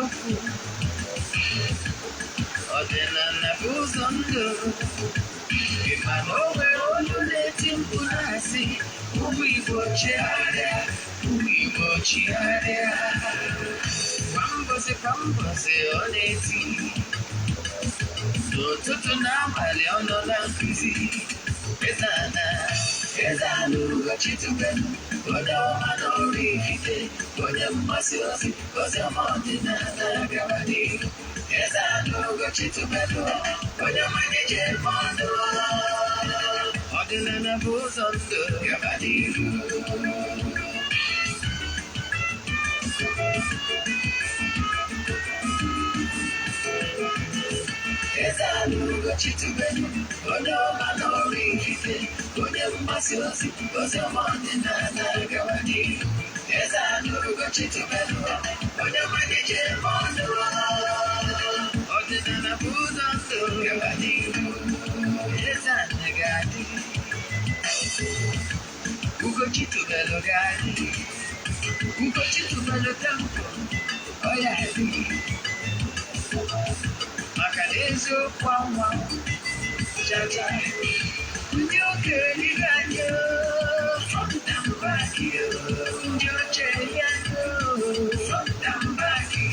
eziokwu ọdịnala bụ ụzọ ndụ ịma na o nwere olu na-eti mkpu na-asị ụmụ Igbo chigharịa ụmụ Igbo chigharịa kwa mbọsị ọ na-eti n'ụtụtụ n'abalị ọ nọ na nkụzi Eze-Ana Ugochi tubelu onye ọma na oraifite onye mgbasa ozi ọma ọdịnala gaba n'ihu Eze-Ana Ugochi tubelu onye mmanya ji eme ọnụ ọdịnala bụ ụzọ ndụ gaba n'ihu Eze-Ana Ugochi tubelu onye ọma na oraifite onye mgbasa ozi ọma ọdịnala gaba n'ihu Eze-Ana Ugochi tubelu onye mmanya ji eme ọnụ ọdịnala bụ ụzọ ndụ gaba n'ihu Eze-Ana ga-adị Ugochi tubelu ga-adị Ugochi tubelu tempo ọ ya adị maka na eziokwu anwa chacha ndị okenye ga-anyị fọdambaki ndị oche ya fọdambaki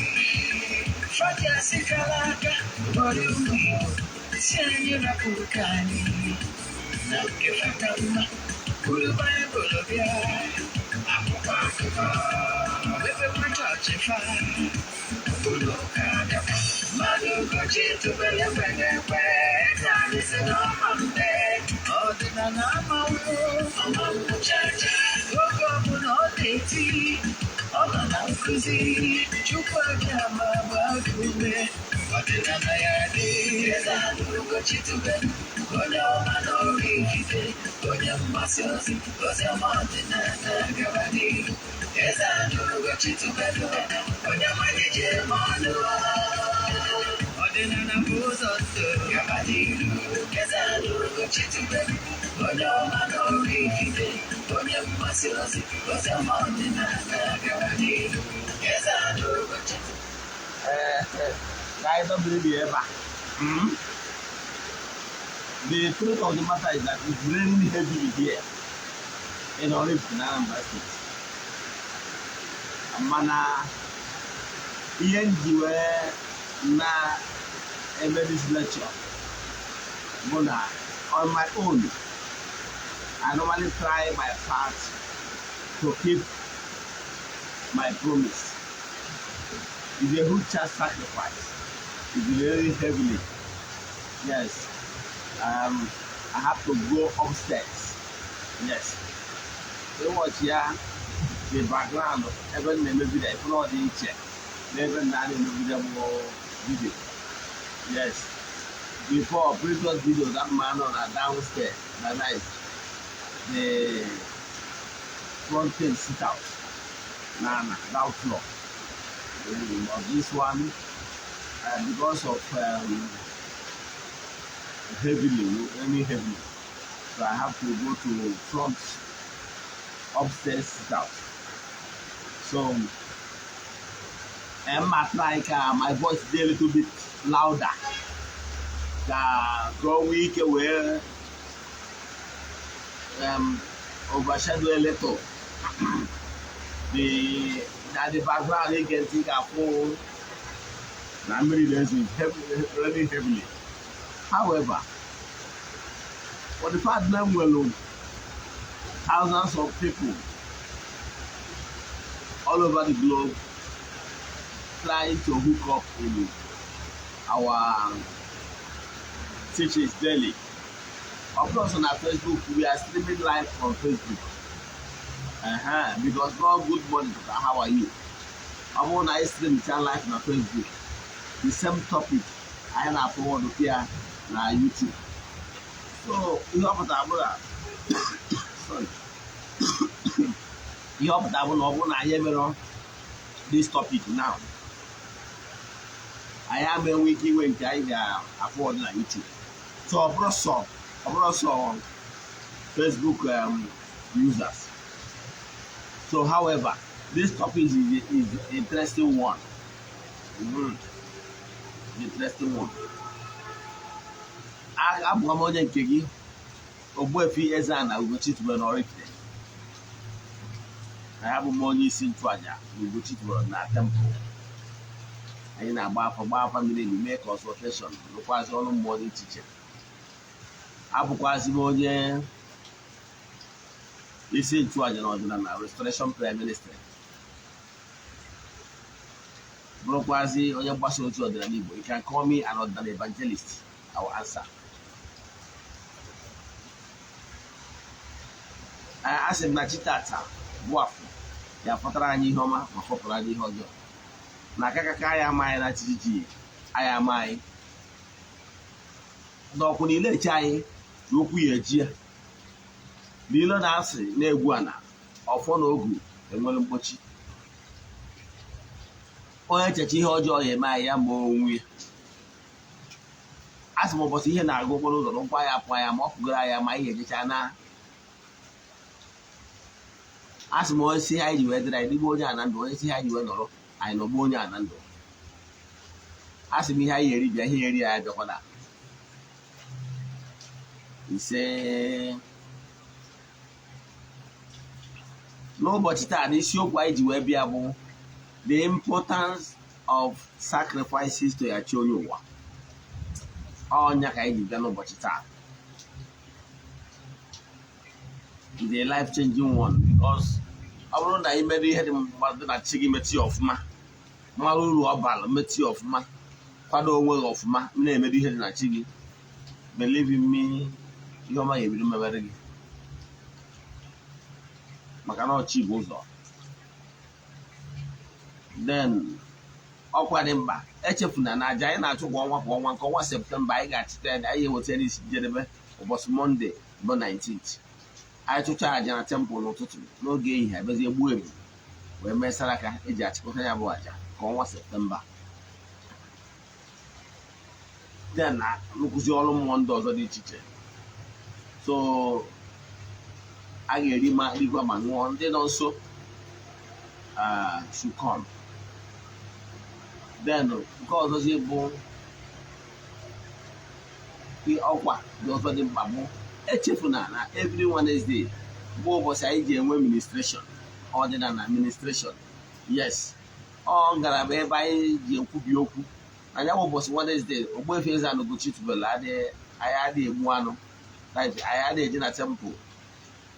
fọdị asị kara aka ụbọrị ụmụ Igbo si anyị rapụrụ ka anyị na nke fata mma bụrụ Baịbụl bịa akwụkwọ akụkọ mepekwa chọọchị fa ụlọ ụka bịakwa mmadụ Ugochi tubelu ekwe anyị si n'ọma mbe ọdịnala amanwụ ọma mmụchacha oge ọbụla ọ na-eti ọ nọ na nkụzi Chukwu abịa ma gbaa gị ume ọdịnala ya dị Eze-Ana Ugochi tubelu onye ọma na oraifite onye mgbasa ozi ọma ọdịnala gaba n'ihu Eze-Ana Ugochi tubelu onye mmanya ji eme ọnụ ọdịnala bụ ụzọ ndụ gaba n'ihu Eze-Ana Ugochi tubelu onye ọma na oraifite onye mgbasa ozi ọma ọdịnala gaba n'ihu Eze-Ana Ugochi guys, don't believe me ever. The truth of the matter is that it's raining heavily here in Ogbuefi State. Mana ihe nji wee na-eme this lecture bụ na on my own I normally try my part to keep my promise. It's a huge sacrifice. It's very heavily. Yes. I have to go upstairs. Yes. So watch here the background of even the maybe the floor in check. Never done in more video. Yes. Before previous video that man on a downstairs, that night, the front thing sit out. Nah, down floor. But this one, because of heavily, so I have to go to front upstairs sit out. So like my voice is a little bit louder. Grow week where overshadow a little. The background you can see a phone. I'm really heavily. However, for the fact that thousands of people all over the globe trying to hook up in our teachings daily. Of course, on our Facebook, we are streaming live on Facebook. Because God, good morning, how are you? I want to stream live on Facebook. The same topic I am upload here on YouTube. So you have to sorry. You have to this topic now. I am a wiki when I afford on YouTube. So I brought some Facebook users. So however, this topic is an interesting one. The interesting one. Abụkwa m onye nke gị Ogbuefi EZE-ANA Ugochi tubelu oraifite. Abụ m onye isi nchụaja na Ugochi tubelu na temple. Anyị na-agba afa mmiri emi mee consultation rụkwazị ọrụ mmụọ dị iche iche. Abụkwazị m onye isi nchụaja na ọdịnala restoration prayer ministry. Bụrụkwazị onye mgbasa ozi ọdịnala Igbo. You can call me an ọdịnala evangelist. I will answer. Asị m na chi tata bụ afọ ya fọtara anyị ihe ọma ma fọpụrụ anyị ihe ọjọọ. Na akakaka anyị amaghị na chijiji anyị amaghị. N'ọkwụ niile eche anyị na okwu ya eji ya. N'ilo na-asị na-egwu ana ọfọ na ogu enwere mkpochi. Onye echeche ihe ọjọọ ya eme anyị ya ma onwe ya. Asị m ụbọchị ihe na-agụ okporo ụzọ n'ụkwụ anyị apụ anya ma ọ pụgoro anyị ma ihe ejecha na. Asị m onye si anyị ji wee dịrị anyị n'igbe onye a na ndụ, onye si anyị ji wee nọrọ anyị nọgbu onye a na ndụ. Asị m ihe anyị eri bịa ihe eri anyị bịakwala. Ise n'ụbọchị taa n'isiokwu anyị ji wee bịa bụ the importance of sacrifices to yachi onye ụwa. Ọnya ka anyị ji bịa n'ụbọchị taa. The life changing one, because ọ bụrụ na ị mere ihe dị mmadụ na chi gị metụ ya ọfụma, mara uru ọ bara metụ ya ọfụma, kwado onwe gị ọfụma, na-emerụ ihe dị na chi gị, believe in me, ihe ọma ga-ebido mebere gị. Maka na ọchị bụ ụzọ. Then ọkwa dị mkpa echefuna na aja anyị na-achụ kwa ọnwa nke ọnwa Septemba anyị ga-achịta ya, anyị eweta n'isi njedebe ụbọchị Mọnde bụ 19th. Anyị chụcha aja na temple n'ụtụtụ n'oge ehihie abezie gbuo ebu wee mee saraka eji achịkọta ya bụ aja ka ọnwa Septemba. Then na nkụzi ọrụ mmụọ ndị ọzọ dị iche iche. So a ga-eri ma rigwa ma ṅụọ. Ndị nọ nso should come. Then nke ọzọzi bụ ọkwa dị ọzọ dị mkpa bụ echefuna na every Wednesday bụ ụbọchị anyị ji enwe ministration ọdịnala administration. Yes, ọ ngalaba ebe anyị ji ekwubi okwu. Anya bụ ụbọchị Wednesday Ogbuefi EZE-ANA Ugochi tubelu anyị adịghị egbu anụ. Anyị adịghị eje na temple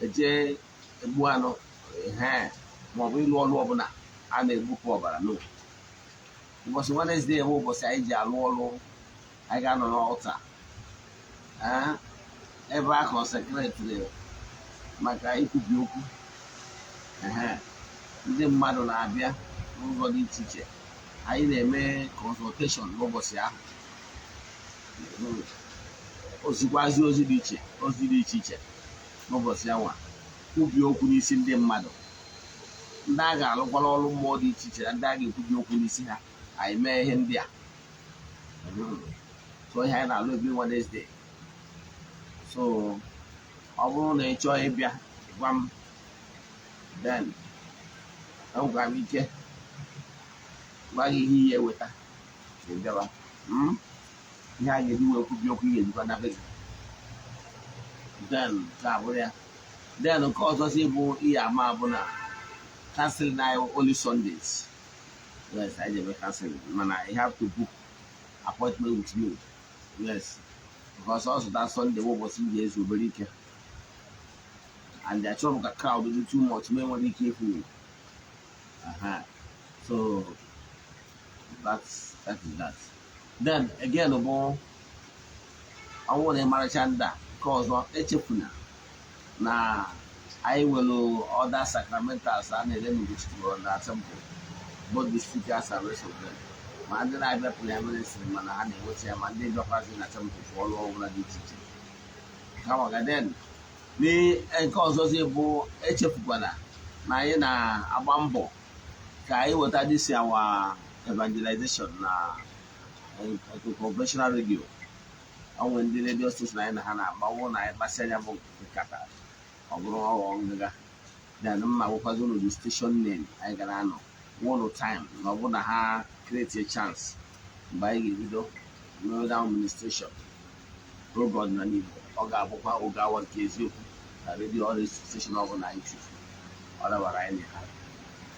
eje egbu anụ maọbụ ịlụ ọrụ ọbụla a na-egbupụ ọbara. No, ụbọchị Wednesday bụ ụbọchị anyị ji alụ ọrụ. Anyị ga-anọ n'ọlta ebe a kọnsekreti maka ikwubi okwu. Ndị mmadụ na-abịa n'ụzọ dị iche iche. Anyị na-eme consultation n'ụbọchị ahụ. Ozikwazi ozi dị iche iche n'ụbọchị ahụ. Kwubi okwu n'isi ndị mmadụ. Ndị a ga-alụkwara ọrụ mmụọ dị iche iche na ndị a ga-ekwubi okwu n'isi ha. Anyị mee ihe ndị a. So ihe anyị na-alụ every Wednesday. So ọ bụrụ na ị chọọ ịbịa gwa m, then enwere m ike gwa gị ihe ihe eweta bịawa. Ihe a ga-eji wee kwubi okwu ihe ejikwa na be gị. Then ka abụrụ ya. Then nke ọzọzi bụ ihe ama bụ na canceling na only Sundays. Yes, I dey make canceling. Mana I have to book appointment with me. Yes, because also that Sunday we was in the obere ike. And the achọrọ m ka crowd do too much, may nwere ike ịfụ. So that is that. Then again bụ ọnwụ na ịmaracha ndị a nke ọzọ echefuna na anyị nwere other sacramentals a na-ele n'Ugochi na temple, both the speakers and rest of them. Ma ndị na-abịa prayer ministry mana ha na-enweta ya, ma ndị bịakwazi na temple for ọrụ ọbụla dị iche iche. Then nke ọzọzi bụ echefukwana na anyị na-agba mbọ ka anyị weta this our evangelization na conventional radio. Onwe ndị radio station anyị na ha na-agbawo na anyị gbasịa anya bụ nkata ọ bụrụ ọghọ ngịga. Then mma gwakwazi ụlọ the station name anyị gara anọ one time na ọbụ na ha create a chance mgbe anyị ga-ebido n'oge administration n'oge ọdịnala Igbo ọ ga-abụkwa oge awa nke eziokwu na redio ọrụ station ọbụla anyị chufu ọ dabara anyị na ha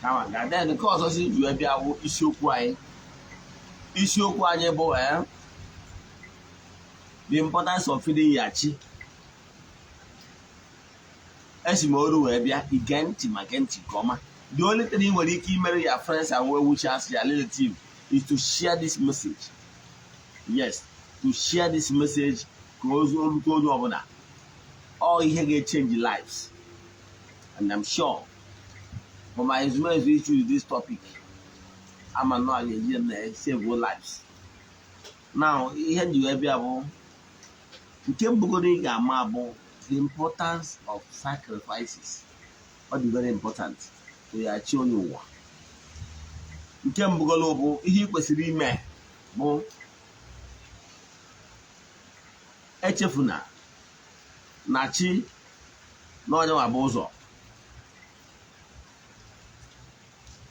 kama ga-adị nke ọzọ si ji bịa bụ isiokwu anyị bụ the importance of feeding your chi. Esi m oru wee bịa ige ntị ma gee ntị nke ọma. The only thing you nwere ike imere your friends and well-wishers, your relatives, is to share this message. Yes, to share this message ka ozu orute onye ọbụla. All ihe ga-change lives. And I'm sure for my experience we choose this topic, I'm not going to save lives. Now, ihe ndị wee bịa bụ nke mbugoro ị ga-ama bụ the importance of sacrifices. Ọ dị very important to ya chi onye ụwa. Nke mbugoro bụ ihe ị kwesịrị ime bụ echefuna na chi na onye nwa bụ ụzọ.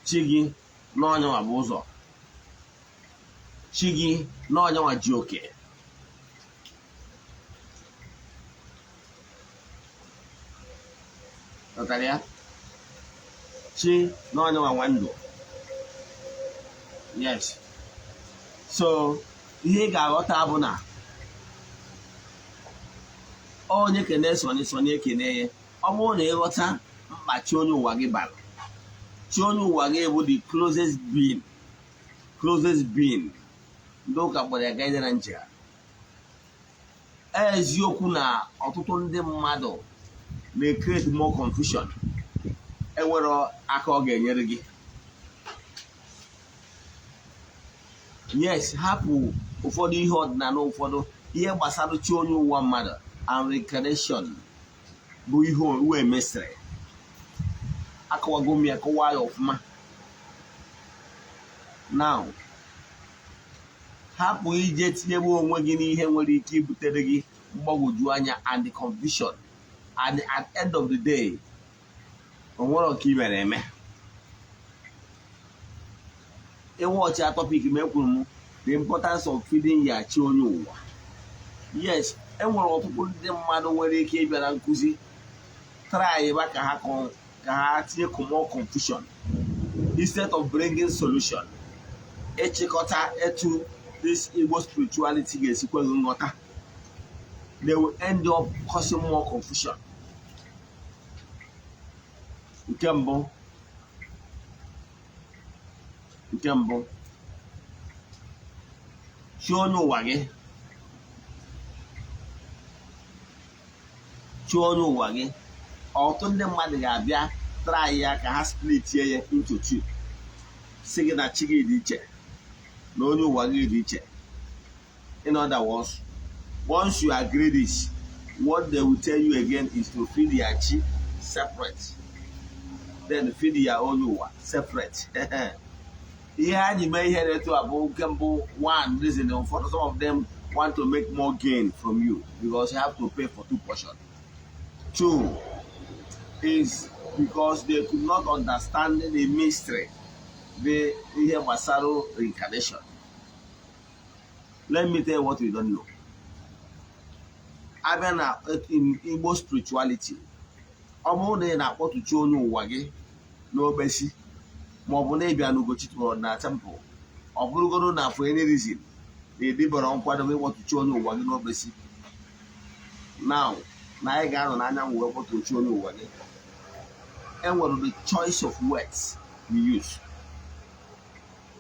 Chi gị na onye nwa bụ ụzọ. Chi gị na onye nwa ji oke. Natalia, chi na onye nwa ndụ. Yes. So ihe ị ga-aghọta bụ na onye kene sonye ekene ya. Ọ bụrụ na ịghọta mkpa chi onye ụwa gị bara. Chi onye ụwa gị bụ the closest being. Ndị ụka kpọrọ ya gaide na nchegha. Eziokwu na ọtụtụ ndị mmadụ na-create more confusion. Enwere aka ọ ga-enyere gị. Yes, hapụ ụfọdụ ihe ọdịnala ụfọdụ ihe gbasara chi onye ụwa mmadụ and reincarnation bụ ihe uwe mesịrị. Akọwago m ya kọwaa ya ọfụma. Now, hapụ ije tinyebe onwe gị n'ihe nwere ike ibutere gị mgbagwoju anya and the confusion. And at the end of the day, onwere ọka i mere eme. Ịwọchi a topic m ekwuru m the importance of feeding your chi onye ụwa. Yes, enwere ọtụtụ ndị mmadụ nwere ike ịbịa na nkụzi try ba ka ha tinye more confusion instead of bringing solution. Echịkọta etu this Igbo spirituality ga-esikwa nghọta. They will end up causing more confusion. Nke mbụ chi onye ụwa gị. Chi onye ụwa gị. Ọtụtụ ndị mmadụ ga-abịa try ya ka ha split ya into two. Sị gị na chi gị dị iche na onye ụwa gị dị iche. In other words, once you agree this, what they will tell you again is to feed your chi separate. Then feed your own ụwa separate. Ihe anyị mee ihe na-eto abụ nke mbụ one reason for some of them want to make more gain from you because you have to pay for two portions. Two is because they could not understand the mystery, the ihe gbasara reincarnation. Let me tell you what we don't know. Abịa na in Igbo spirituality, ọ bụrụ na ị na-akpọtụ chi onye ụwa gị n'Ogbesi ma ọ bụ na ịbịa n'Ugochi tụrụ na temple, ọ bụrụgodo na for any reason na edebara nkwadobe ịkpọtụ chi onye ụwa gị n'Ogbesi. Now, na anyị ga-anọ n'anyanwụ wee kpọtụ chi onye ụwa gị. Enwere the choice of words we use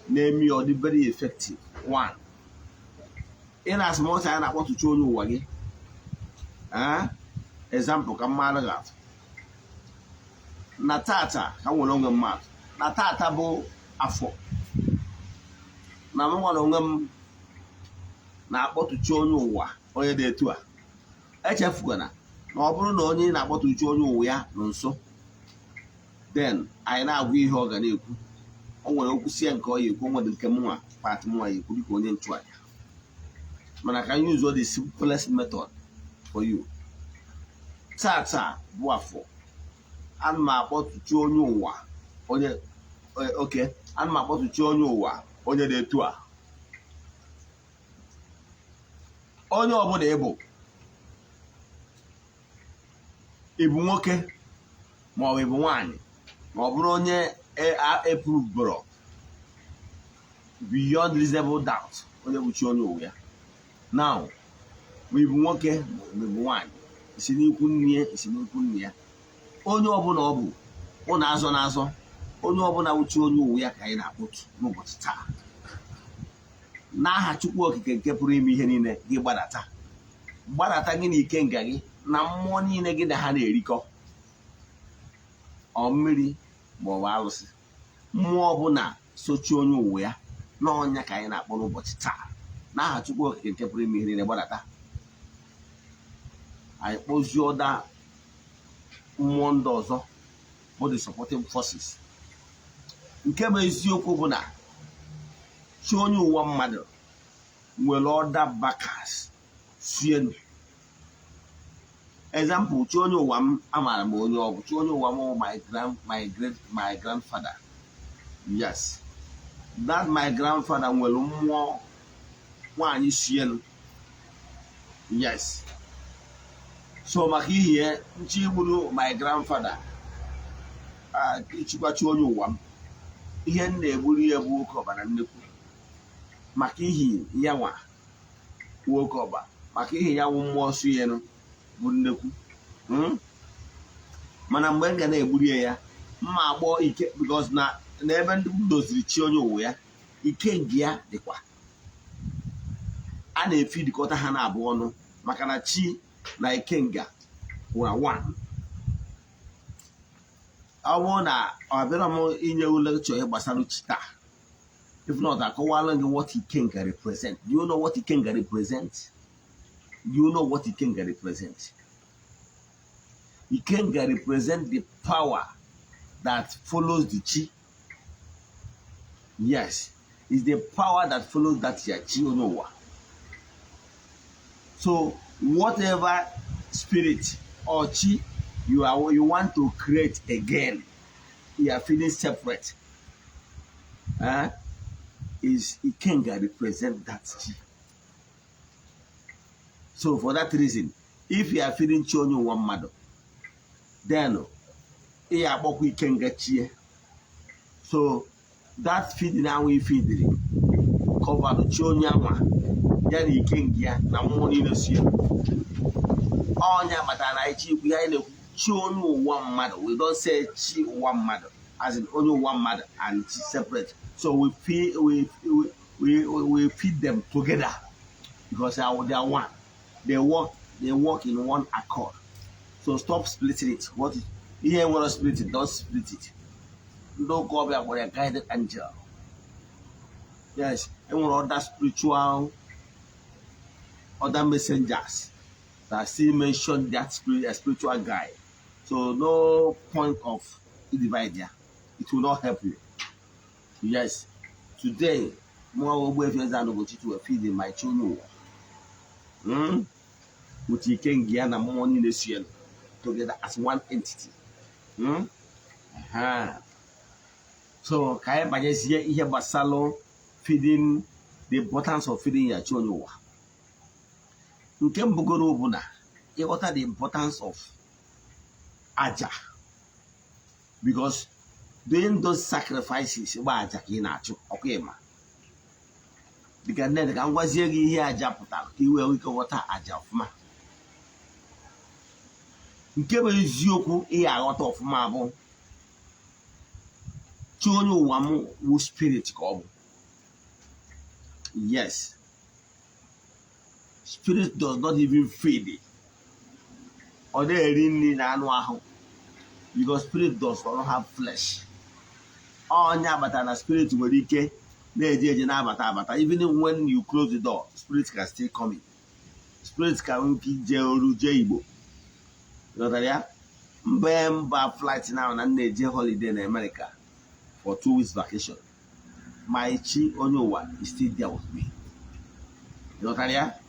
na-eme ọ dị very effective. One, in as much as na-akpọtụ chi onye ụwa gị. Example ka mmadụ ga-atụ na tata ka nwere onwe mmadụ na tata bụ afọ na m nwere onwe m na-akpọtụ chi onye ụwa onye dị etu a. Echefugana na ọ bụrụ na onye na-akpọtụ chi onye ụwa ya nọ nso, then anyị na-agwa ihe ọ ga na-ekwu. O nwere okwu sie nke ọ ya ekwu, nwere nke mụnwa pat mụnwa ya ekwu dịka onye nchụaja. Mana ka anyị use the simplest method for you. Tata bụ afọ, ana m akpọtụ chi onye ụwa onye okay, ana m akpọtụ chi onye ụwa onye dị etu a. Onye ọbụla ịbụ nwoke ma ọ bụ ịbụ nwaanyị ma ọ bụrụ onye eprovboro beyond reasonable doubt onye bụ chi onye ụwa ya. Now ma ịbụ nwoke ma ịbụ nwaanyị, isi n'ikwu nne ya, isi n'ikwu nne ya, onye ọbụla ọ bụ ụnụ azọ n'azọ, onye ọbụla wuchi onye ụwa ya ka anyị na-akpọtu n'ụbọchị taa. N'aha Chukwu Okike nke pụrụ ime ihe niile, gị gbadata gị na ike nga gị na mmụọ niile gị na ha na-erikọ, ọ mmiri ma ọ bụ arụsị, mmụọ ọbụla sochi onye ụwa ya n'ọnya ka anyị na-akpọ n'ụbọchị taa. N'aha Chukwu Okike nke pụrụ ime ihe niile, gbadata. Anyị kpozie ụda mmụọ ndị ọzọ bụ the supporting forces. Nke bụ eziokwu bụ na chi onye ụwa mmadụ nwere ọda backers sienu. Example, chi onye ụwa m amaara m onye ọ bụ. Chi onye ụwa m my grandfather. Yes, that my grandfather nwere mmụọ nwaanyị sienu. Yes, so maka ihe nchi gburu my grandfather ichikwa chi onye ụwa m, ihe m na-egburu ya bụ oke ọba na nnekwu, maka ihi ya nwa nwoke ọba, maka ihe ya wụ mmụọ sienu bụ nnekwu. Mana mgbe m ga na-egburu ya mma agbọ ike, because na ebe ndị doziri chi onye ụwa ya, ike nke ya dịkwa, a na-efidikọta ha na-abụ ọnụ, maka na chi na ikenga were one. Ọ bụrụ na ọ bịara m inye lecture ihe gbasara chi taa, if not, akọwala gị what ikenga represent. Do you know what ikenga represent? Do you know what ikenga represent? Ikenga represent the power that follows the chi. Yes, it's the power that follows that chi onye ụwa. So whatever spirit or chi you want to create again, you are feeling separate, is ikenga represent that chi. So for that reason, if you are feeling chi onye ụwa mmadụ, then you are akpọkwa ikenga chi. So that feeding ahụ ifidiri cover chi onye anwa ya na ikenga ya na mmụọ niile si ọnya matara na ichi ikwu ya na-ekwu chi onye ụwa mmadụ. We don't say chi ụwa mmadụ as in onye ụwa mmadụ and chi separate. So we feed them together because they are one. They work in one accord. So stop splitting it. What you want to split it, don't split it. Don't go back for a guided angel. Yes, and other spiritual, other messengers that still mention that spiritual guide. So no point of divide there. It will not help you. Yes, today, Ogbuefi EZE-ANA Ugochi to feed in my children. Which you can get the money in the year together as one entity. So, Kaya Bajes here Basalo feeding the importance of feeding your children. You can Bugoro Buna. What are the importance of Aja? Because doing those sacrifices, okay, ma. Because then the was here Aja Puta, he will we water Aja of ma. Nkebe Zioku, a lot of marble. Chonyo Wamu, who spirit come. Yes. Spirit does not even feed it. Or they really know because spirit does not have flesh. Oh, but spirit will decay. Even when you close the door, spirits can still come in. Spirits can be Jaibo. You know that? Mbemba flight now and they holiday in America for 2 weeks vacation. My chi onyowa is still there with me. You know that?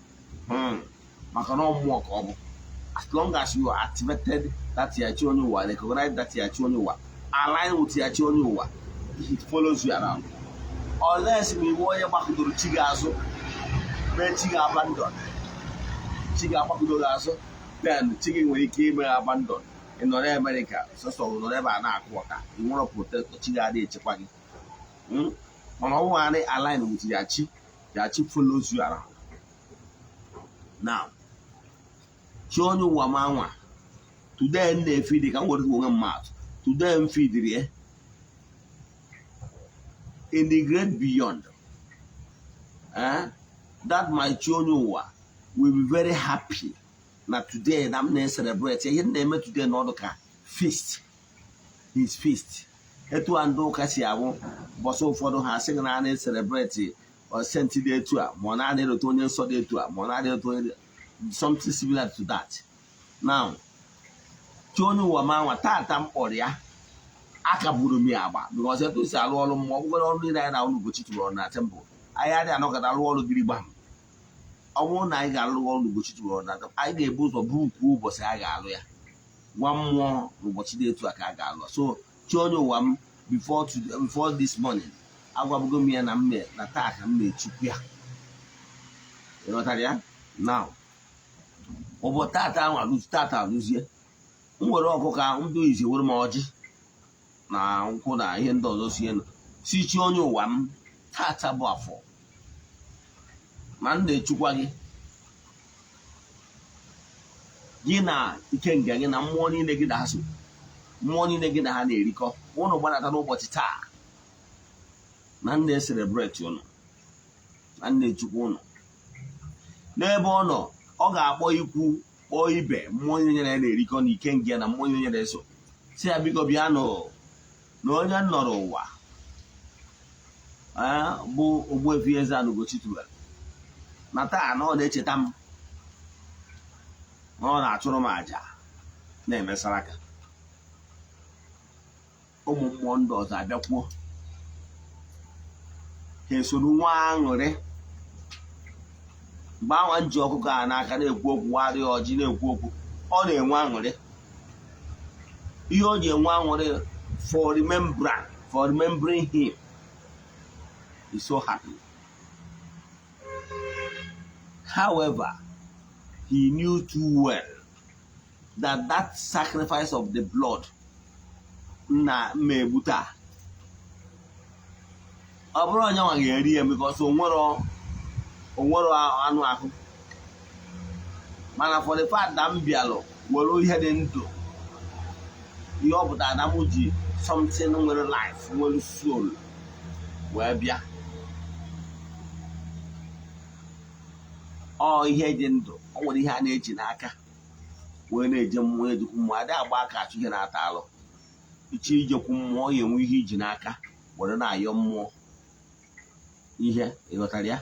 As long as you are activated that your chi onyowa, recognize that your chi onyowa, align with your chi onyowa, it follows you around. Unless we want you back to the Chigazo, then Chiga abandoned. Chiga back to the Gazo, then chicken when he came abandoned in North America. So never an aquata. You want to protect the Chiga de Chipani. On one align with Yachi follows you around. Now, show you Wamawa. Today, they feed the can work woman mouth. Today, feed the in the great beyond. That my Chonyowa will be very happy. Now today, I'm going to celebrate. He name today no feast. His feast. Etu ando kasi abo. Boso fodo ha sing na na celebrate or sent day to a monade to Tony so day to a monade to something similar to that. Now, Chonyowa man wa tatam oria. Akaburu mi aba because etu si alu olu mo go olu na na Ugochi to na temple. Ayade anoka da alu olu giribam. Owo na I ga alu olu Ugochi to na temple. I ga ebu so buku ubosi I ga alu ya. One more Ugochi dey to aka ga alu. So Chonyowa before this morning. Agwabugo mi na mme na ta ka mme chukwu ya. You know that ya? Now. Obo tata aluzie. Nwere ọkụka ndụ izi were ma ọjị. Na nkwụ na ihe ndị ọzọ sie si chi onye ụwa m tata bụ afọ ma m na-echukwa gị na ike nga gị na mmụọ niile gị na ha so mmụọ niile gị na ha na-erikọ ụnụ gbanata n'ụbọchị taa na m na-eselebreti ụnụ na m na-echukwa ụnụ n'ebe ọ nọ ọ ga-akpọ ikwu kpọọ ibe mmụọ niile na-erikọ na ike nga na mmụọ niile na-eso si ya biko bịa na onye nọrọ ụwa bụ Ogbuefi EZE-ANA Ugochi tubelu na taa na ọ na-echeta m na ọ na-achụrụ m aja na-emesara aka ụmụ mmụọ ndị ọzọ abịakwuo ha esoro nwa aṅụrị mgbe anwa nji ọkụkọ a n'aka na-ekwu okwu warị ọjị na-ekwu okwu ọ na-enwe aṅụrị ihe o ji enwe aṅụrị for remembering him. He's so happy. However, he knew too well that sacrifice of the blood na mebuta. Ọ bụrụ onye nwa ga-eri ya because o nwere anụ ahụ. Mana for the fact that m bịalụ were ihe dị ndụ ihe ọ pụtara na m ji something nwere life nwere soul wee bịa ọ ihe dị ndụ ọ nwere ihe a na-eji n'aka wee na-eje mmụọ ejikwu mmụọ adị agba aka achụ ihe na-ata alụ iche ijekwu mmụọ ya enwe ihe iji n'aka were na-ayọ mmụọ ihe ịghọtara ya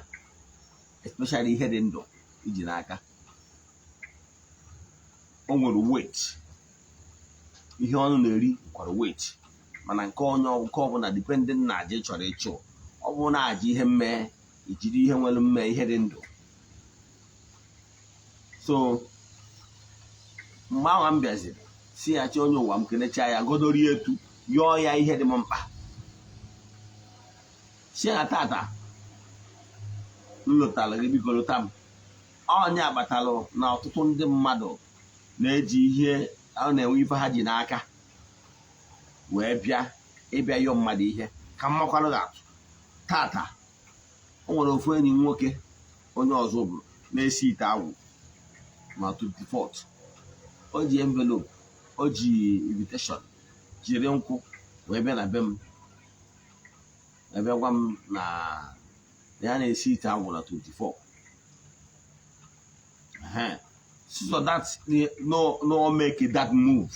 especially ihe dị ndụ iji n'aka o nwere weight ihe ọnụ na-eri kwara weight mana nke ọbụla depending na aja chọrọ ịchụ ọ bụrụ na aja ihe mmee ijiri ihe nwere mmee ihe dị ndụ so mgbe ahụ m bịaziri si ya chi onye ụwa m kenecha ya godori etu yọọ ya ihe dị m mkpa si ya tata m lụtara gị biko lụta m onye agbatalụ na ọtụtụ ndị mmadụ na-eji ihe a na-enwe ife ha ji n'aka wee bịa ịbịa yọọ mmadụ ihe ka mmakwarụ ga-atụ tata o nwere ofu enyi nwoke onye ọzọ bụrụ na-esi ite agwụ na 24th o ji envelope o ji invitation jiri nkwụ wee bịa na be m ebe gwa m na ya na-esi ite agwụ na 24. So that no make that move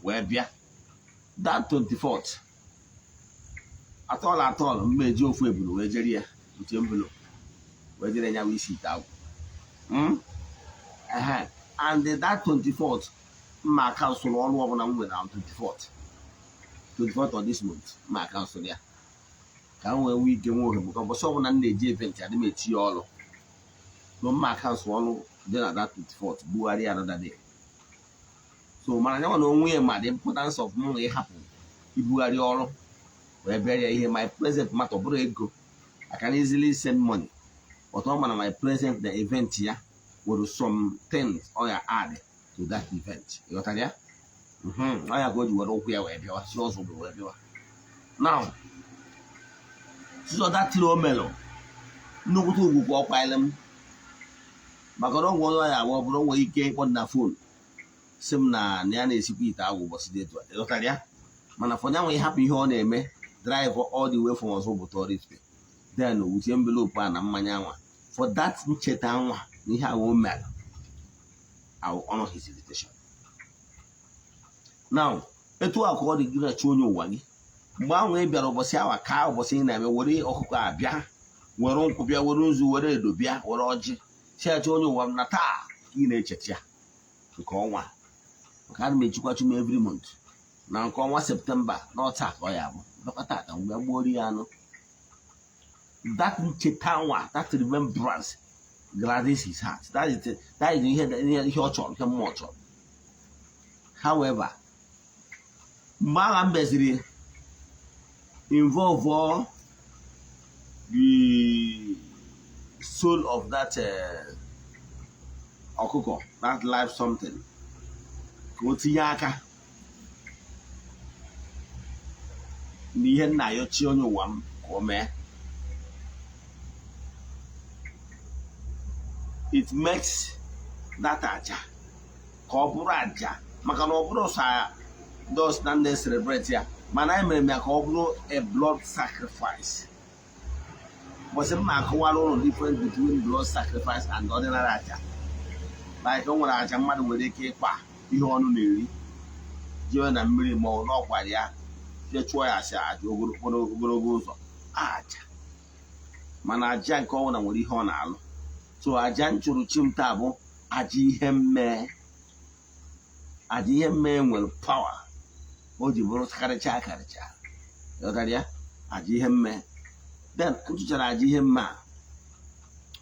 wee bịa that 24th atọl mgbe eji ofu ebulu wee jeri ya nke envelope wee jere ya isi ite agwụ and that 24th mma kansụl ọrụ ọbụla m nwere na 24th of this month mma kansụl ya ka m wee nwee ike nwe ohere maka ụbọchị ọbụla m na-eji event adị m etinye ọrụ no mma kansụl ọrụ dị na that 24th bugharị another day so mana ya na onwe ya ma the importance of m ịhapụ ibugharị ọrụ wee bịara ihe my present matter bụrụ ego. I can easily send money. But on my present the event here with some things or add to that event. You got that? I am going to work where you are. She also be where you are. Now, so that low mellow. No good to walk by them. But I don't want to walk where you came on the phone. Simna Niana is beat out was dead. You got that? Man, for now we happy on me drive all the way from Ozobo. Then with envelope and manyawa. For that Nchetanwa, ni ha won't matter. I will honor his invitation. Now, etu akọ dị gina chi onye ụwa gị. Mgbe ahụ ị bịara ụbọchị awa ka ụbọchị ị na-eme were ọkụkọ abịa, were nkwụ bịa, were nzu, were edo bịa, were ọjị. Chiachi onye ụwa m na taa ị na-echeta ya nke ọnwa. Maka ana m echikwa chi m every month. Na nke ọnwa Septemba na ọta ka ọ ya bụ. Dọkọta ata mgbe gbuori ya anụ. That Nchetanwa, that remembrance gladens his heart. That is your child, more child. However, Mbaziri involve all the soul of that Okoko, that life something. Kotiyaka. Nihen na yo chi onye wam kome. It makes that aja. Kobura aja. Maka no bro sa those stand there celebrate here. Man I me kobro a blood sacrifice. Was a makawalo difference between blood sacrifice and ordinary aja. Like don't want aja man with a cake pa. You on nearly. Join a million more no kwa ya. Just try as ya go aja. Man aja ko na wori honalo. So ajan churu chim tabo aji hemme will power. Oji bro karacha. Yotaria aji hemme. Then antuchara aji hemma.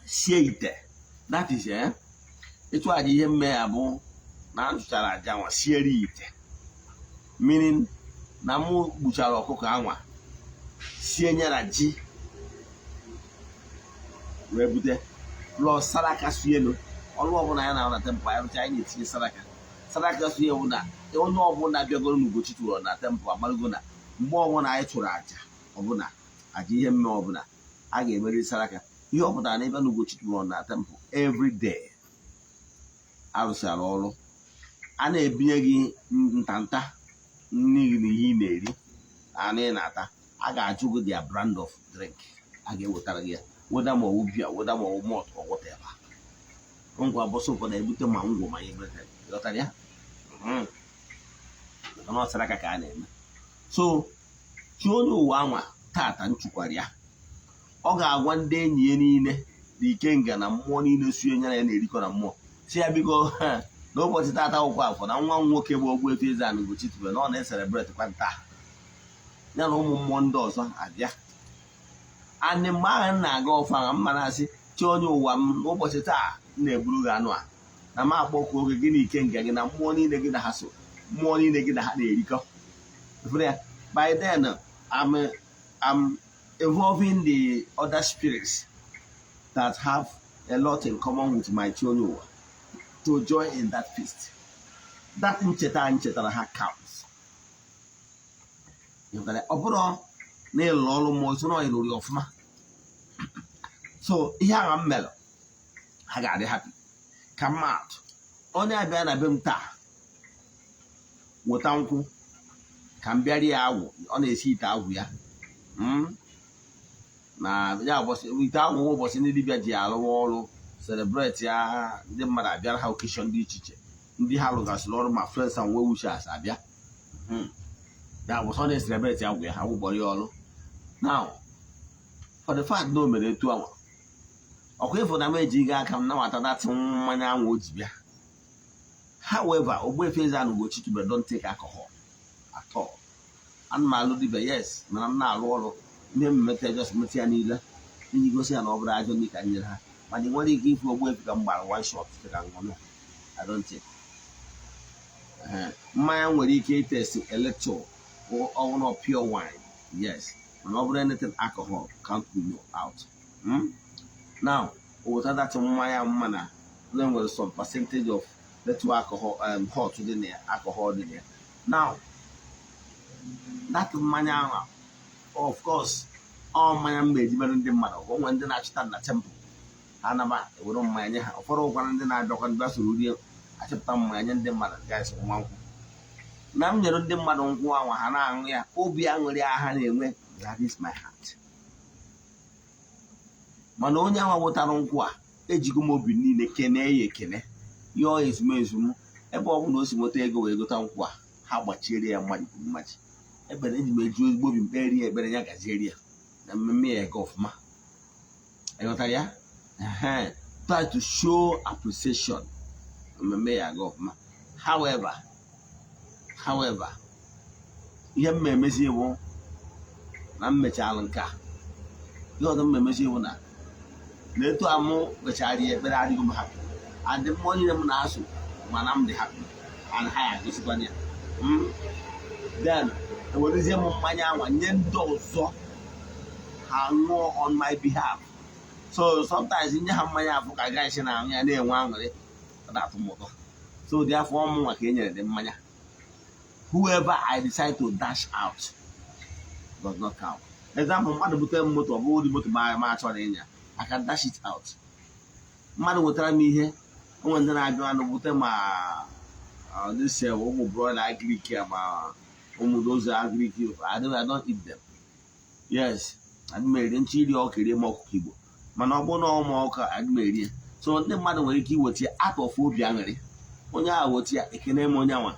Siete. That is it was aji hemme abo na antuchara ajanwa siete. Meaning namu buchara okoko anwa. Sienyara ji. Webute. Plus Saraka Suelo, all over na temple, every Chinese Saraka. Saraka Suela, the only one that you're going to go to on that temple, Malgona, more one eye to Raja, Obuna, Ajihem Mobuna. I gave very Saraka. You open that never go to on that temple every day. I was all. And a being Tanta, Nini Neri, and Enata. I got you with their brand of drink. I gave what I get. Whether more ubia, whether more malt or whatever. Uncle Bosso for the Buto Mango, my everything. Yotaria? I'm not Saraka name. So, Chonu Wama, Tat and Chukaria. Oga one day Yenine, the Kengan and morning the Suyan and Ericon more. See, I because nobody that out for now one walk Ogbuefi EZE-ANA Ugochi to be non celebrate Quanta. Now, no more does, yeah. And the man na go from Manasi, Chonyo Wam, Obosita, Nebruganua. A map of Guinea can get in a morning they get a hassle, morning they get a hadico. By then, I'm evolving the other spirits that have a lot in common with my Chonyo to join in that feast. That Ncheta counts. You've got a nail all most no of ma. So here I'm mellow. I got it happy. Come out. Only I bear a bimta. What uncle can bury our on a seat out here. Now, there was without what was in the Libya wall celebrate ya the mother how kitchen did teach. In the Halogas, Lord, my friends and where we shall Sabia. That was on a celebrity out there, how body all. Now, for the fact no me 2 hours. Okay, for the magic I come now at that man woods be. However, Ogbuefi EZE-ANA Ugochi to don't take alcohol at all. And my lord yes, I'm not roll. Name method just material. Then you go see an over I don't need her. But the one they give for Ogbuefi come by one shot to I don't think. My will test a little or pure wine. Yes. And anything alcohol can't be no out. Now, without that manner, then with some percentage of little alcohol hot within there, alcohol in there. Now, that manner, of course, all manner made even the matter. When the natural the temple, Anaba, we don't mind for one then I don't best rule. I kept on my the mother, guys. Nam you the mother on Hana, Obi Anglia Honey, that is my heart. Manonia Wataronkwa, Ejigumobi ni kene kene. Yo is mesum, a bomb knows what they go to Tankwa. How much area much. A better made you moving very a better Yagazeria. And me a golf ma. Try to show appreciation. Me a golf ma. However, you may miss you. I'm a chalanka. You're the Memesiona. Leto amo which I but I do happy. And the money them nasu, manam the happy and higher this one. Then what is your mania one yen dozo hang more on my behalf. So sometimes in your mania for guys and I'm near one that motor. So therefore more Kenya than mania. Whoever I decide to dash out does not count. Example, mother will tell motor of all the motor by match on India. I can dash it out. Mother will tell me here, when then I go and put them this broad Greek those are Greek. I don't eat them. Yes, I made in chili or more kibo. Manobono mocha, I made it. So the mother will keep what you out of food younger. Onya, what you can name on yawa.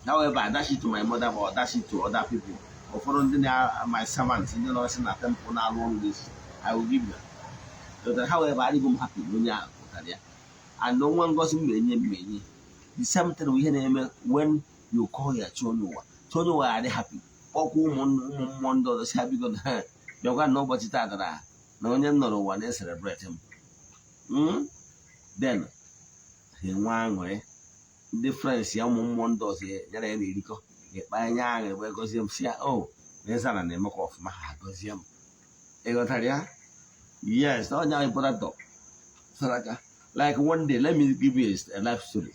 However, I dash it to my mother or dash it to other people. Or for my servants, in the Lord, and temple now long this, I will give them. So however, I am happy when you are, and no one goes in many. The same thing we hear when you call your children. Children are happy. All woman does happy good. You got nobody that no one else celebrate him. Then, in one way, difference young woman does here, by young, where goes him see, oh, there's an name of my goes him. Egotaria? Yes, no, now I put that dog. Like one day, let me give you a life story.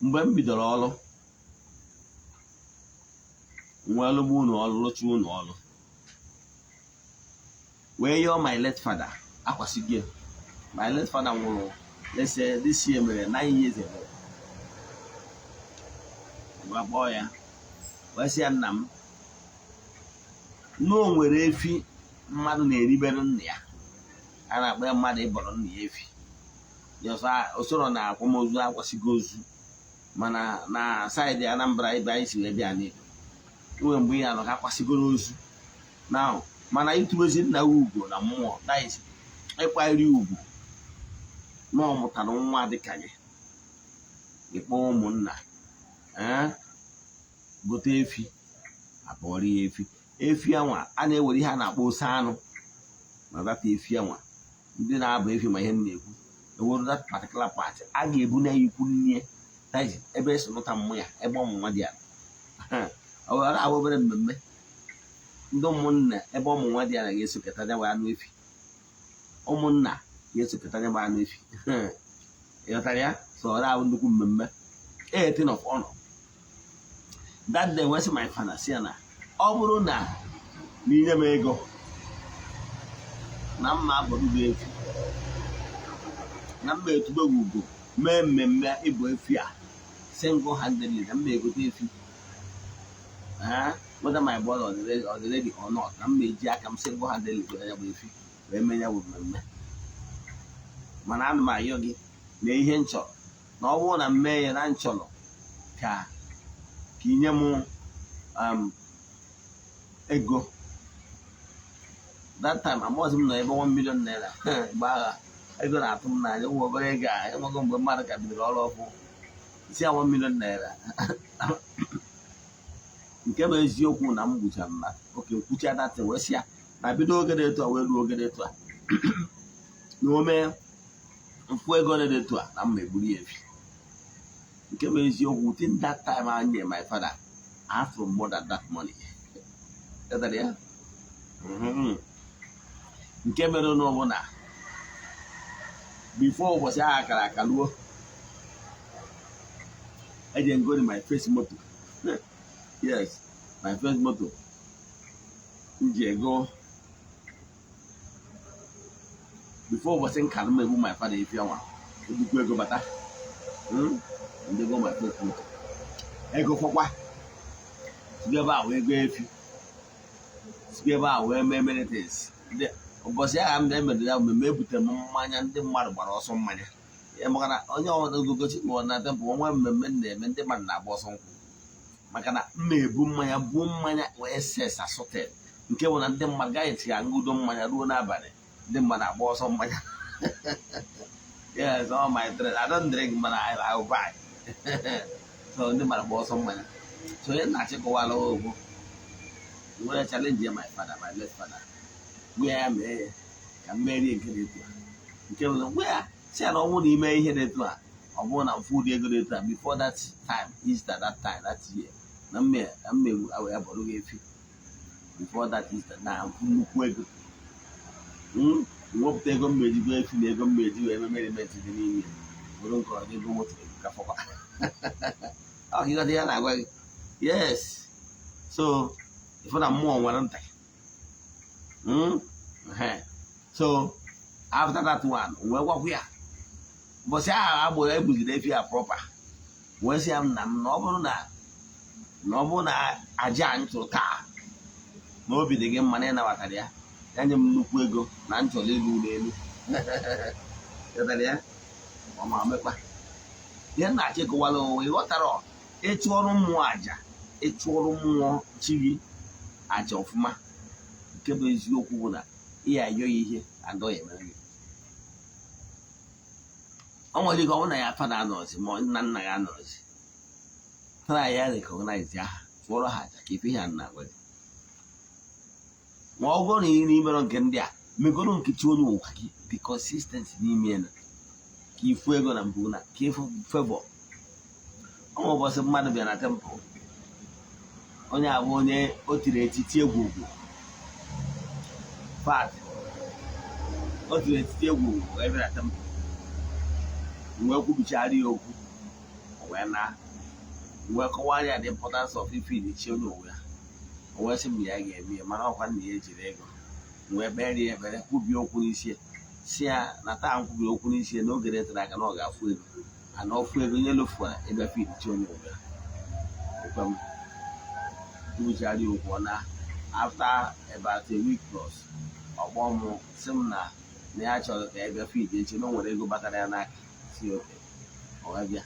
When be the lolo, well, moon or lochun all. Where you're my late father, I was again. My late father, let's say this year, 9 years ago. My boy, where's your name? No, where if he, Madam Liberon, and I wear mad on the if. Yes, I also on our Pomoza was he goes. Mana na side the Anambra by Silebiani. When we are not Capasigoros. Now, Mana it was in Naugo, na more, that is a quite you. No more than one de Cagne. The poor Mona. But if a body if you want, I know what he had a bosano. Now that if you want, then I'll be my hand. The word that particular part, I gave you couldn't near. That is a best not a moya, a bomb, my dear. I will remember. Don't moon a bomb, my dear, against the Catania with you. O Mona, yes, the Catania with you. Yotaria, so I will look remember. 18 of honor. That day was my fanasiana. Obruna, Nina Mego. Namma Bodu, number to Google, men, Ogbuefi single-handedly, and may go to you. Whether my brother or the lady or not, I may jack am single-handedly with Ogbuefi. Women I would remember. Manan my yogi, may hencho. No one a may and ancholo. Ka Kinyamo ego. That time I wasn't never 1 million naira. But I got out from night over a guy. I'm going to mark at the all of see 1 million naira. Nke bụ eziokwu na m gbuchara na oke nkwuchi adata wee sị ya na bido oge dị etu a wee ruo oge dị etu a na ome mfu ego dị etu a na mma egburu ya efi. Nke bụ eziokwu within that time I knew my father I have to more than that money. Is that there? Nke mere no na before was ya akara akaluo. I didn't go to my first motor. Yes, my first motor. Go before was in Kalme who my father if you want. You go better. And they go my first motor. I go for what? Together we go if you. Together we many things. But I'm them that we may put them money and the mother but also money. I'm gonna only go to one at one men them and the man that was on. Makana me boom money where says a sorted. You came on them my guys and good on my room abade. The man that was on my yes, all my dress. I don't drink money, I'll buy. So the man was on money. So you're not a while over. You want to challenge my father, my late father. Where am I? Can marry and get it. You came on where? See, I don't want to marry here. I want to food before that time, Easter, that time, that year. I'm I will have a look at you. Before that Easter, now I'm quick. What they go made you if they go made you ever made it in India. We don't call it go to oh, you got the other yes. So, if I'm more, why don't I? So, after that one, where we are. But say I will able to if you are proper. When say I'm noble na ajan to car. No be the game money na watalia. Then you look go nanto lelu. Yatalia. Mama mepa. Then na take walo we what are each one muaja. Each one more chili aja of ma. Kebe is your kuna. Iya yo ye and do it. Only go on a father knows more than I knows. Try recognize ya for a hat, keep your hand that way. More going in even on Kendia, me go on Kitunu, the consistency in me. Keep fuego and buna, keep favor. All was a mother be an temple. Only I won't otirate tea. Fat otirate tea every temple. Welcome to Charlie Oku. When I welcome the importance of feeding children. Where's me? I gave me a man of 1 year. We're very, very good. Be open this year. See, Natan could be open this year. No greater than I can order food. And no food in yellow for every feed children. Come to Charlie Oku after about a week plus or 1 more similar. The actual every feed, you know, when they go back there. Okay. Or yeah.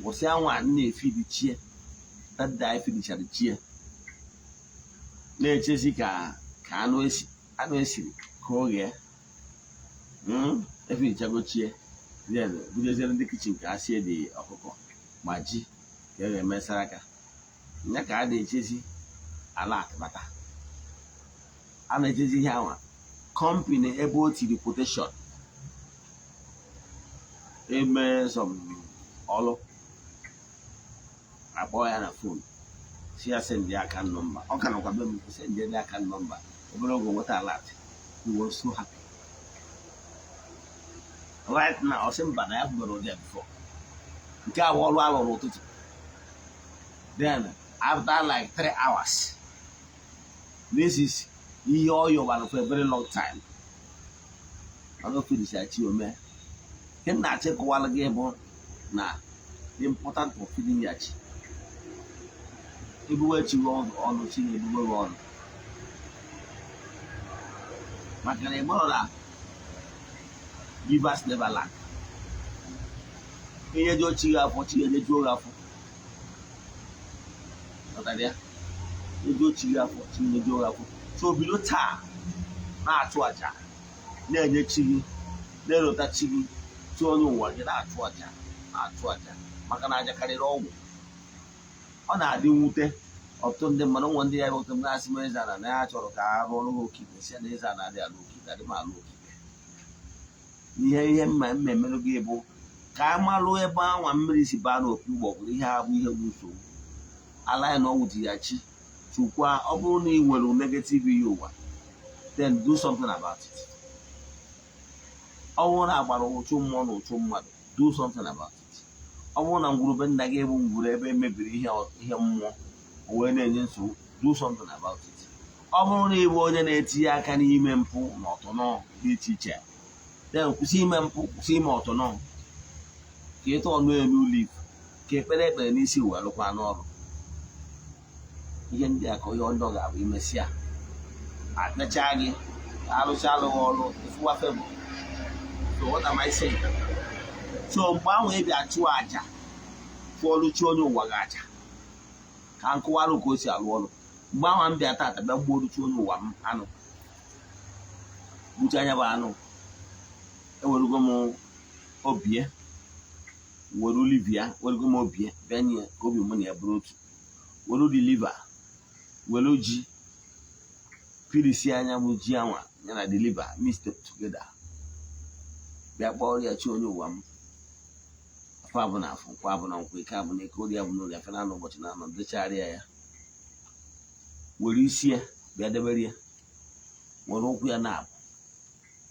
Was there one near feed the cheer? That die finish at the cheer. Near Jessica, can always, I know see. Call yeah. If it's a good cheer, then we just in the kitchen can see the alcohol. Maji, you're a messaka. Naka de Jessie, a lot matter. I'm a Jessie Hour. Company able to the protection. Amen. Some all a boy and a phone. She has sent the account number. How can I send the account number? What a lot. He was so happy. Right now, but I have got there before. Then, after like 3 hours, this is you one for a very long time. I don't feel this you, man. Can not take a while again, now. The important for feeding yachi. Everywhere you go on the chin, everywhere on. Macarebola. Give us never lack. Here you chiga for chiga, the geographer. Not there. You do chiga for chiga, the geographer. So below tar, not to a jar. Near the chili, there that chili. So no one get out to a jar. Makanaja carried all. On a dimute, obtain the man one day I wrote the last measure and a natural car or keep the Sundays and they are looking at the man looking. Near him, my memory gable. Kama loe ba 1 minute bano, you walk, we have so. align with ya chi chukwa ọ bụrụ na ị nwere negative ihe ụwa then do something about it. Ọ bụrụ na agbara ụchụ mmụọ na ụchụ mmadụ do something about it. Ọ bụrụ na ngwurube nna gị ebu ngwuru ebe emebiri ihe mmụọ o wee na-enye nsogbu do something about it. Ọ bụrụ na ịbụ onye na-etinye aka n'ime mpụ na ọtọnọ dị iche iche then kwụsị ime mpụ kwụsị ime ọtọnọ ka ịtụ ọnụ elu liv ka ekpere n'isi wee lụkwa n'ọrụ. Ihe ndị a ka onye ndọ ga-abụ imesịa akpechaa gị arụcha alụghị ọrụ ịfụwa febụl. So what am I saying? So mgbe ahụ ị bịa chụọ aja fụọlụ chi onye ụwa gị aja ka nkụwarụ ka o si alụ ọrụ. Mgbe ahụ m bịa tata bịa gbuoro chi onye ụwa m anụ gbucha anya bụ anụ ewerugo m obie were olivia werugo m obie bịa nye ka obi m na ya bụrụ otu were the liver were ji pirisi anya m ji anwa ya na the liver mixed together bịa kpọrọ ya chi onye ụwa m afọ abụ na afọ nkwa abụ na nkwa ike abụ na ike ori abụ na ori afọ na anọ ụbọchị na anọ dechagharịa ya were isi ya bịa debere ya were ụkwụ ya na-abụ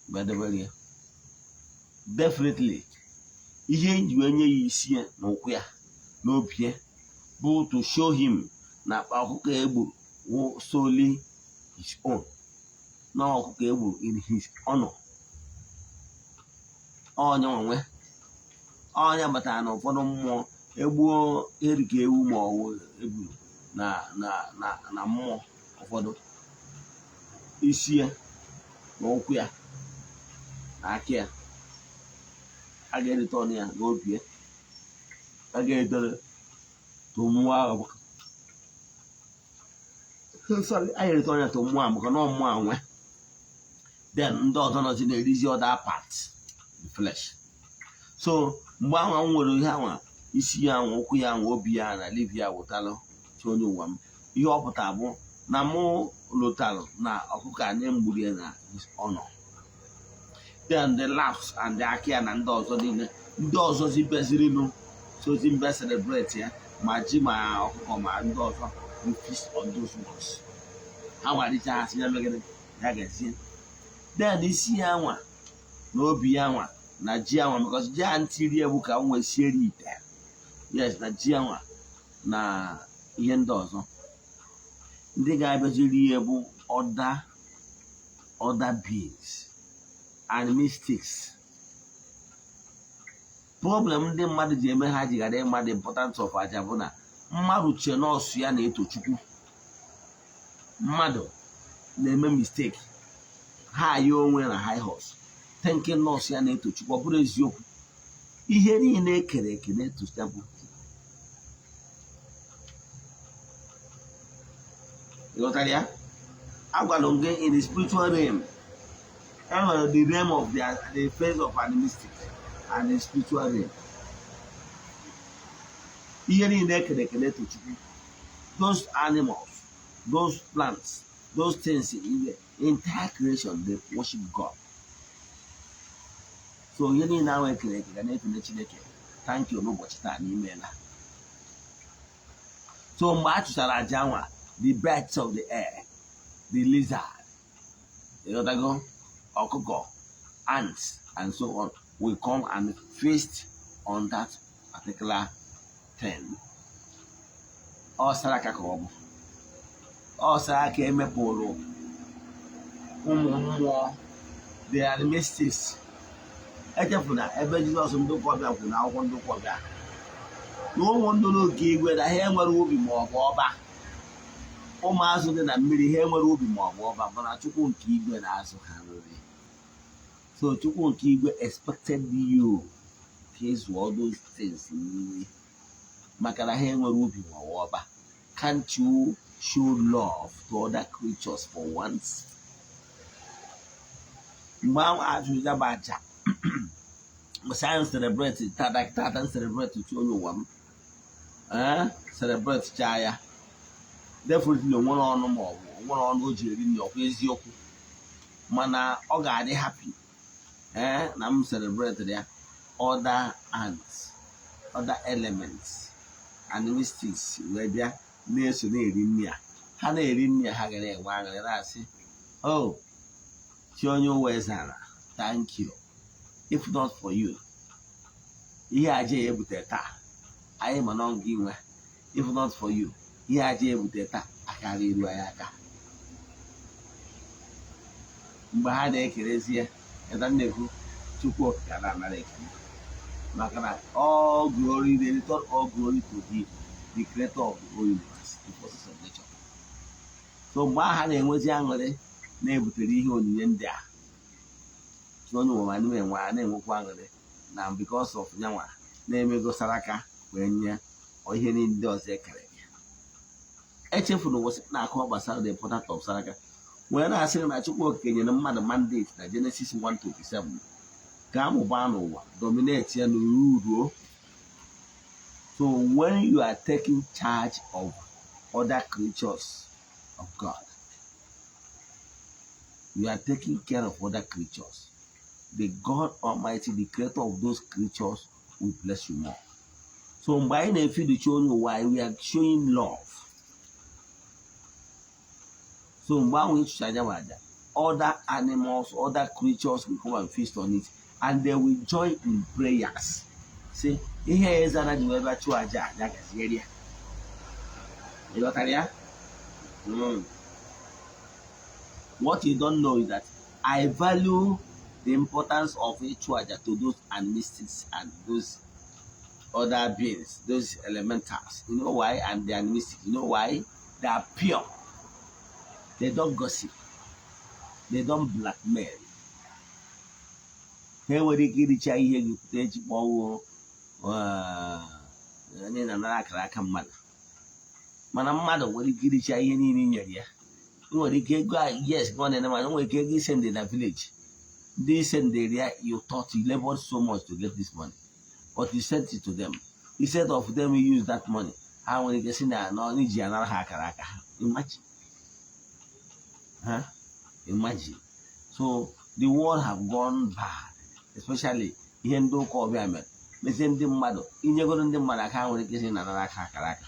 bịa debere ya. Definitely ihe nji wee nye ya isi ya na ụkwụ ya na obi ya bụ to show him na akpa ọkụkọ egburu wụ solely his own na ọkụkọ egburu in his honor. Onye onwe onye batara na ụfọdụ mmụọ egbuo erika ewu ma ọ wụ egburu na mmụọ ụfọdụ isi ya na ụkwụ ya na aka ya a ga-erite ọnụ ya n'obi ya a ga-edere tụmụọ ahụ a ga-erite ọnụ ya tụmụọ ahụ maka na ọmụọ anwe then ndị ọzọ nọzi na-erizi other part the flesh. So mgbe ahụ m nwere ihe anwa isi ya anwa ụkwụ ya anwa obi ya na liv ya wụtalụ chi onye ụwa m ihe ọ pụtara bụ na mụ lotalụ na ọkụkọ anyị mgburu ya na his honor. Then the laughs and the aka ya na ndị ọzọ niile ndị ọzọ zibezirinụ sozi mbe celebrate ya ma ji ma ọkụkọ ma ndị ọzọ we feast on those ones. Ha nwaricha ha si ya megide ya ga-esi. Then isi ya nwa na obi ya nwa na ji ya nwa because ji ya ntị rie bụ ka m wee siere ite yes na ji ya nwa na ihe ndị ọzọ ndị ga-abịaziri ihe bụ other beings and mystics. Problem ndị mmadụ ji eme ha ji ghara ịma the importance of aja bụ na mmadụ chee nọọsụ ya na-eto Chukwu. Mmadụ na-eme mistake ha ya onwe na high horse thinking nọọsụ ya na-eto Chukwu. Ọ bụrụ eziokwu ihe niile ekere eke na-etocha bụ ịghọtara ya. Agwara m gị in the spiritual realm enwere the realm of the phase of animistic and the spiritual realm. Ihe niile ekere eke na-eto Chukwu. Those animals, those plants, those things in the entire creation they worship God. So ihe niile ahụ ekere eke ga na-ekele Chineke thank you n'ụbọchị taa n'ime na. So mgbe a chụchara aja nwa the birds of the air, the lizard, the ọkụkọ, ants and so on will come and feast on that particular thing. Ọ sara aka ka ọ bụ ọ sara aka emepụrụ ụmụ mmụọ the animistic. Echefu na ebe Jizọs ndụkọbịa kwuru na akwụkwọ ndụkọbịa na ụmụ ndụ n'oke igwe na ha enwere obi ma ọ bụ ọba. Ụmụazụ dị na mmiri ha enwere obi ma ọ bụ ọba mana Chukwu nke igwe na-azụ ha nri. So Chukwu nke igwe expected you ka ịzụ all those things nri maka na ha enwere obi ma ọ bụ ọba. Can't you show love to other creatures for once? Mgbe ahụ ajụjụ bụ aja Messiah celebrate tata celebrate chi onye ụwa m celebrate cha ya definitely nwere ọnụ ma ọ bụ nwere ọnụ o ji eri nri ọkwa eziokwu mana ọ ga-adị happy na m celebrate ya other ants other elements and mystics wee bịa na-eso na-eri nri ya ha na-eri nri ya ha ga na-enwe aṅụrị na-asị oh chi onye ụwa Eze-Ana thank you if not for you ihe aja ya ebute taa anyị ma nọ gị nwe if not for you ihe aja ya ebute taa akara iru anyị aka mgbe ha na-ekerezie eda nnekwu Chukwu Okike na-anara ekele maka na all glory they return all glory to Him, the creator of the whole universe, the forces of nature. So mgbe ha na-enwezi aṅụrị na-ebutere ihe onyinye ndị a onye ụwa n'ime nwe a na-enwekwa aṅụrị na because of nyanwa na-emego saraka wee nye ihe ndị ọzọ ekere echefuru ụbọchị na-akọ gbasara the importance of saraka wee na-asịrị na Chukwu Okike nyere mmadụ mandate na Genesis 1:27 ka amụbaa n'ụwa dominate ya n'uruo. So when you are taking charge of other creatures of God, you are taking care of other creatures, the God Almighty, the creator of those creatures, will bless you more. So by the feed why we are showing love. So other animals, other creatures will come and feast on it, and they will join in prayers. See, here is another whoever to aja area. You got area? What you don't know is that I value the importance of a chuaja to those animistics and those other beings, those elementals. You know why? And the animistic. You know why? They are pure. They don't gossip. They don't blackmail. He nwere ike iricha ihe gị pụta eji kpọwuo onye na-anara akara aka mmadụ mana mmadụ nwere ike iricha ihe niile nyere ya. Nwere ike ego yes go na mmadụ nwere ike ego isend na village ndị send area you thought you labored so much to get this money but you sent it to them. Instead of them use that money ha nwere ike si na no iji anara ha akara aka ha. Imagine. So the world have gone bad, especially ihe ndị ụka ọbịa mere mezie ndị mmadụ inyegoro ndị mmadụ aka ha nwere ike si na anara aka akara aka.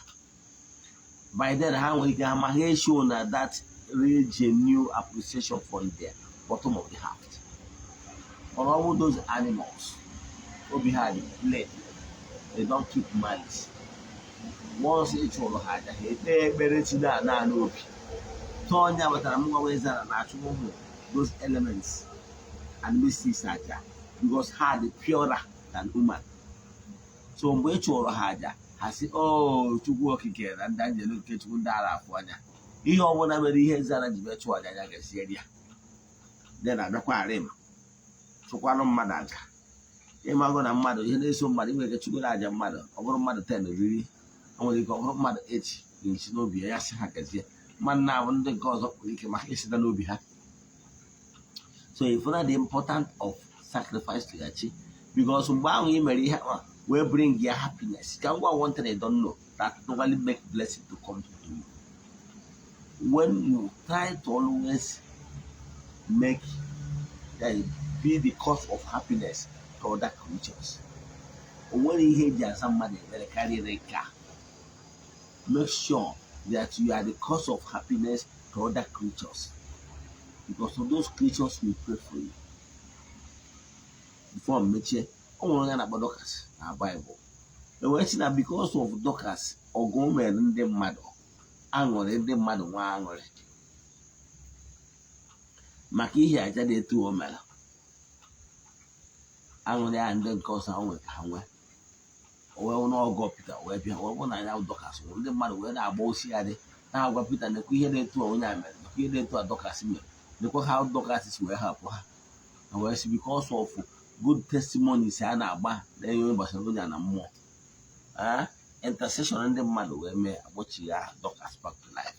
By then ha nwere ike amaghị show na that real genuine appreciation from their bottom of the heart. For all those animals obi ha dị plain, they don't keep malice. Once ị chụrụ ha aja ha ekpe ekpere chi na n'obi Tonya batara mgbanwe Eze-Ana na-achụ ụmụ those elements and mystics aja because ha dị purer than human. So mgbe ị chụrụ ha aja ha sị oh Chukwu Okike na ndị angel nke Chukwu ndị ara afụ anya ihe ọbụla mere ihe Eze-Ana ji bịa chụọ aja ya ga-esieri ya then abịakwa arịma chụkwanụ mmadụ aja ịmago na mmadụ ihe na-eso mmadụ inwe ike chụgoro aja mmadụ ọ bụrụ mmadụ 10 riri o nwere ike ọ bụrụ mmadụ 8 ga-esi n'obi ya sị ha gazie mmadụ na-abụ ndị nke ọzọ nwere ike maka isida n'obi ha. So if the importance of sacrifice to your chi because mgbe ahụ ị mere ihe will bring your happiness. Can go one thing they don't know that normally make blessing to come to you. When you try to always make be the cause of happiness to other creatures. When you hear somebody very carry a car, make sure that you are the cause of happiness to other creatures. Because of those creatures will pray for you. Before meche, onwere onye na-akpọ Dorcas na Bible. E wee sị na because of Dorcas, ọgụ mere ndị mmadụ aṅụrị ndị mmadụ nwa aṅụrị maka ihe aja dị etu o mere. Aṅụrị ya ndị nke ọzọ nwere ka ha nwee. O wee n'ọgọ Peter wee bịa wee bụ na ya Dorcas nwere ndị mmadụ wee na-agba osi ya dị na-agwa Peter na-ekwu ihe na-etu onye a mere nakwa ihe na-etu a Dorcas mere nekwa ha Dorcas si wee hapụ ha na wee si because of good testimonies a na-agba na enye gbasara onye na mmụọ intercession ndị mmadụ wee mee agbochi ya Dorcas back to life.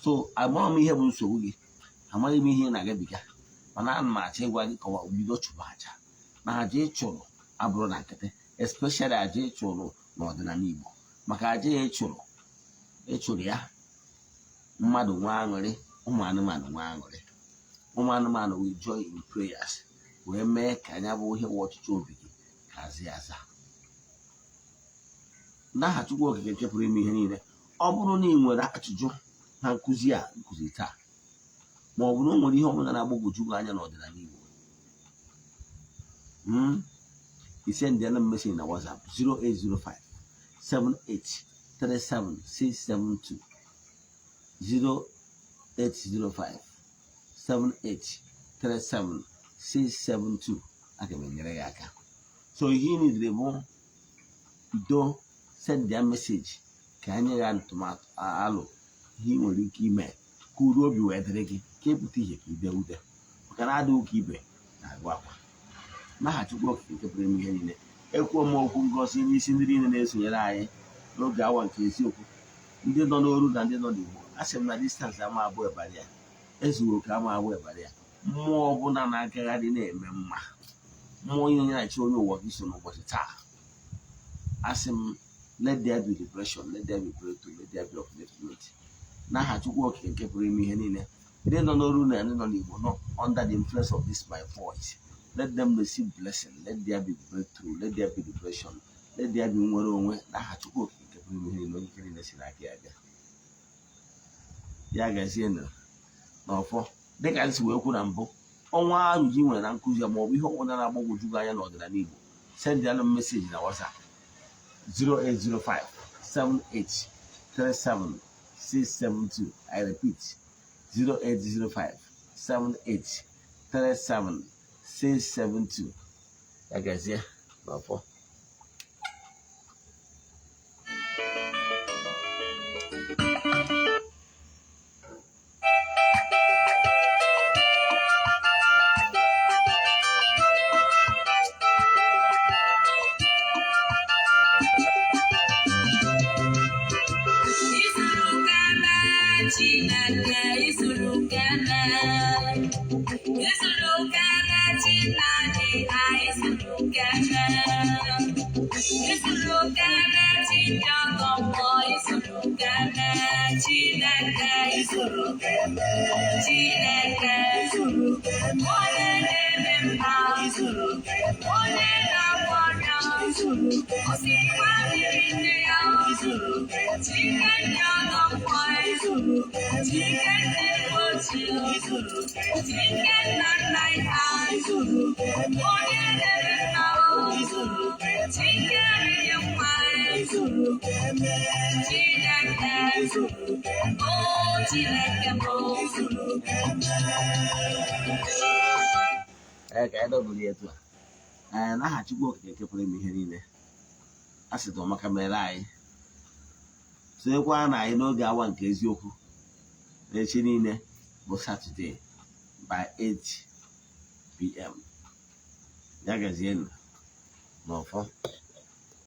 So amaghị m ihe bụ nsogbu gị, amaghị m ihe na-agabiga, mana ana m achọ ịgwa gị kọwa bido chụrụ aja na aja ịchụrụ abụrụ na nkịtị, especially aja ịchụrụ n'ọdịnala Igbo. Maka aja ịchụrụ ya mmadụ nwa aṅụrị, ụmụ anụmanụ nwa aṅụrị, ụmụ anụmanụ will join in prayers wee mee ka anya bụ ihe wụ ọchịchị obi gị ka aza n'aha Chukwu Okike nke pụrụ ime ihe niile. ọ bụrụ na ị nwere ajụjụ na nkụzi a nkụzi taa, ma ọ bụ na o nwere ihe ọbụla na-agbagwoju gị anya n'ọdịnala Igbo, isendịana m meseji na WhatsApp 0805 7837 672 0805 7837 672. Aga m enyere ya aka. So ihe ị nidere bụ bido send ya meseji ka anyị ya ntụmatụ alụ ihe ị nwere ike ime ka uru obi wee dịrị gị, ka ebute ihe ka ide ude, maka na adịghị ka ibe na-agụ akwa. N'aha Chukwu Okike nke pụrụ ime ihe niile, ekwuo m okwu ngozi n'isi ndị niile na-esonyere anyị n'oge awa nke eziokwu, ndị nọ n'oru na ndị nọ n'Igbo. A sị m na distansị ama abụ ịbara ya, ezughị oke ama abụ ịbara ya. Mmụọ ọbụla na-agagharị na-eme mma, mmụọ onye na-achị onye ụwa gị so n'ụbọchị taa, asị m let there be depression, let there be breakthrough, let there be upliftment. N'aha Chukwu Okike nke pụrụ ime ihe niile, ndị nọ n'oru na ndị nọ n'Igbo nọ under the influence of this my voice, let them receive blessing, let there be breakthrough, let there be depression, let there be nwere onwe. N'aha Chukwu Okike nke pụrụ ime ihe niile, onye ike niile si n'aka ya bịa. Ya gazie n'ọfọ dịka nsi wee kwu na mbụ, ọnwa ajụjụ nwere na nkụzi ma ọ bụ ihe ọbụla na-agbagwoju gị anya n'ọdịnala Igbo, sendịanụ m meseji na WhatsApp 0805 7837 672. I repeat 0805 7837 672. Ya gazie n'ọfọ. Ka anyị dọbụrụ ya etu a, n'aha Chukwu Okike nke pụrụ ime ihe niile, a sị tụ maka mere anyị sonyekwa na anyị n'oge awa nke eziokwu n'echi niile bụ Satọde by 8 PM. Ya gazienụ n'ọfọ.